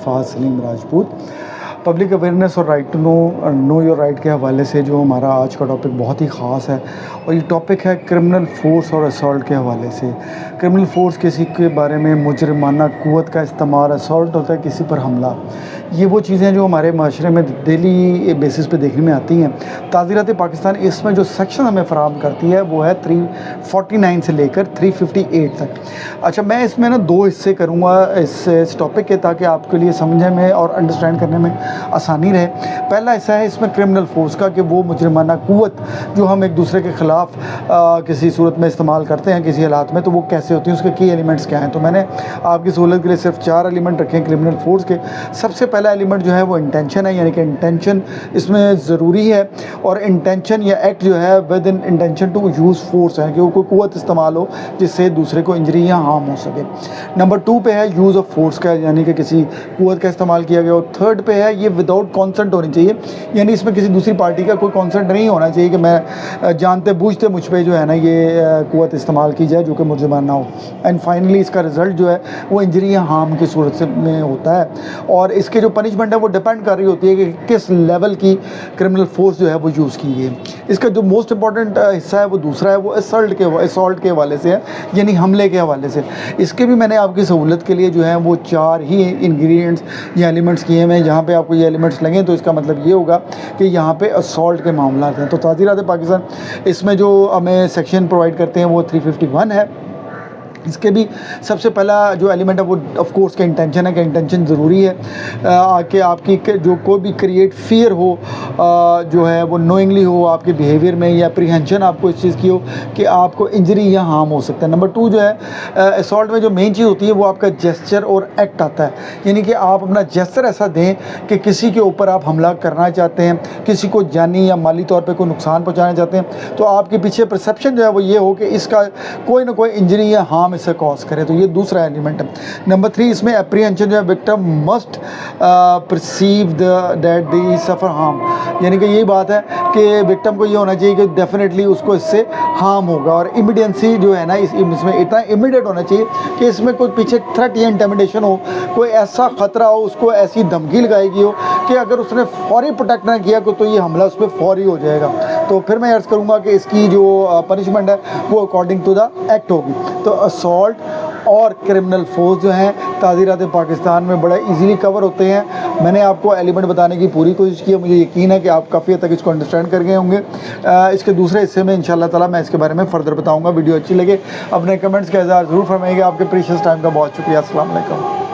Fahad Saleem Rajput. Public awareness और right to know your right के हवाले से जो हमारा आज का टॉपिक बहुत ही ख़ास है, और ये टॉपिक है क्रिमिनल फोर्स और असॉल्ट के हवाले से। क्रिमिनल फोर्स किसी के बारे में मुजरिमाना क़ुव्वत का इस्तेमाल, असॉल्ट होता है किसी पर हमला। ये वो चीज़ें जो हमारे माशरे में डेली बेसिस पे देखने में आती हैं। ताज़ीरात पाकिस्तान इसमें जो सेक्शन हमें फ़राहम करती है वो है 349 से लेकर 358 तक। अच्छा, मैं इसमें ना 2 हिस्से करूँगा इस टॉपिक के, ताकि आपके लिए समझने में और अंडरस्टैंड करने में आसानी रहे। पहला हिस्सा है इसमें क्रिमिनल फोर्स का, कि वो मुजरिमाना क़ुव्वत जो हम एक दूसरे के ख़िलाफ़ किसी सूरत में इस्तेमाल करते हैं किसी हालात में, तो वो कैसे होती हैं, उसके की एलिमेंट्स क्या हैं। तो मैंने आपकी सहूलत के लिए सिर्फ 4 एलिमेंट रखे हैं क्रिमिनल फोर्स के। सबसे पहला एलिमेंट जो है वो इंटेंशन है, यानी कि इंटेंशन इसमें ज़रूरी है, और इंटेंशन या एक्ट जो है with in intention to use force है, कि वो कोई क़ुव्वत इस्तेमाल हो जिससे दूसरे को इंजरी या हार्म हो सके। नंबर 2 पे है यूज़ ऑफ फोर्स का, यानी कि किसी क़ुव्वत का इस्तेमाल किया गया। और 3rd पे है ये विदाउट कॉन्सेंट होनी चाहिए, यानी इसमें किसी दूसरी पार्टी का कोई कॉन्सेंट नहीं होना चाहिए कि मैं जानते बूझते मुझ पे जो है ना ये क़ुव्वत इस्तेमाल की जाए जो कि मुजरिमाना हो। एंड फाइनली इसका रिज़ल्ट जो है वो इंजरी या हार्म की सूरत से में होता है, और इसके जो पनिशमेंट है वो डिपेंड कर रही होती है कि किस लेवल की क्रिमिनल फोर्स जो है वो यूज़ की गई। इसका जो मोस्ट इंपॉर्टेंट हिस्सा है वो दूसरा है, वो असॉल्ट के हवाले से है, यानी हमले के हवाले से। इसके भी मैंने आपकी सहूलत के लिए जो है वो 4 ही इंग्रेडिएंट्स या एलिमेंट्स किए हैं। जहाँ पे आपको ये एलिमेंट्स लगें तो इसका मतलब ये होगा कि यहाँ पे असॉल्ट के मामला हैं। तो ताज़ीरात पाकिस्तान इसमें जो हमें सेक्शन प्रोवाइड करते हैं वो 351 है। इसके भी सबसे पहला जो एलिमेंट है वो ऑफ कोर्स का इंटेंशन है, कि इंटेंशन ज़रूरी है कि आपकी जो कोई भी क्रिएट फियर हो जो है वो नोइंगली हो आपके बिहेवियर में, या अप्रीहेंशन आपको इस चीज़ की हो कि आपको इंजरी या हार्म हो सकता है। नंबर 2 जो है असॉल्ट में जो मेन चीज़ होती है वो आपका जेस्चर और एक्ट आता है, यानी कि आप अपना जेस्चर ऐसा दें कि किसी के ऊपर आप हमला करना चाहते हैं, किसी को जानी या माली तौर पर कोई नुकसान पहुँचाना चाहते हैं, तो आपके पीछे परसेप्शन जो है वो ये हो कि इसका कोई ना कोई इंजरी या हार्म इसे कॉज करे। तो ये दूसरा एलिमेंट है। नंबर 3 इसमें एप्रीहेंशन जो है, victim must perceive that the suffer harm, यानी कि यही बात है कि विक्टिम को ये होना चाहिए कि डेफिनेटली उसको इससे हार्म होगा। और इमीडिएंसी जो है ना इसमें इतना इमीडिएट होना चाहिए कि इसमें कोई पीछे थ्रेट या इंटिमिडेशन हो, कोई ऐसा ख़तरा हो, उसको ऐसी धमकी लगाई गई हो कि अगर उसने फौरी प्रोटेक्ट ना किया तो ये हमला उस पर फौरी हो जाएगा। तो फिर मैं अर्ज़ करूँगा कि इसकी जो पनिशमेंट है वो अकॉर्डिंग टू द एक्ट होगी। तो असॉल्ट और क्रिमिनल फोर्स जो हैं ताज़ीरात पाकिस्तान में बड़ा इजीली कवर होते हैं। मैंने आपको एलिमेंट बताने की पूरी कोशिश की है, मुझे यकीन है कि आप काफ़ी हद तक इसको अंडरस्टैंड कर गए होंगे। इसके दूसरे हिस्से में इंशाल्लाह ताला मैं इसके बारे में फ़र्दर बताऊंगा। वीडियो अच्छी लगे अपने कमेंट्स का इज़हार ज़रूर फरमाइएगा। आपके प्रीशियस टाइम का बहुत शुक्रिया। अस्सलाम वालेकुम।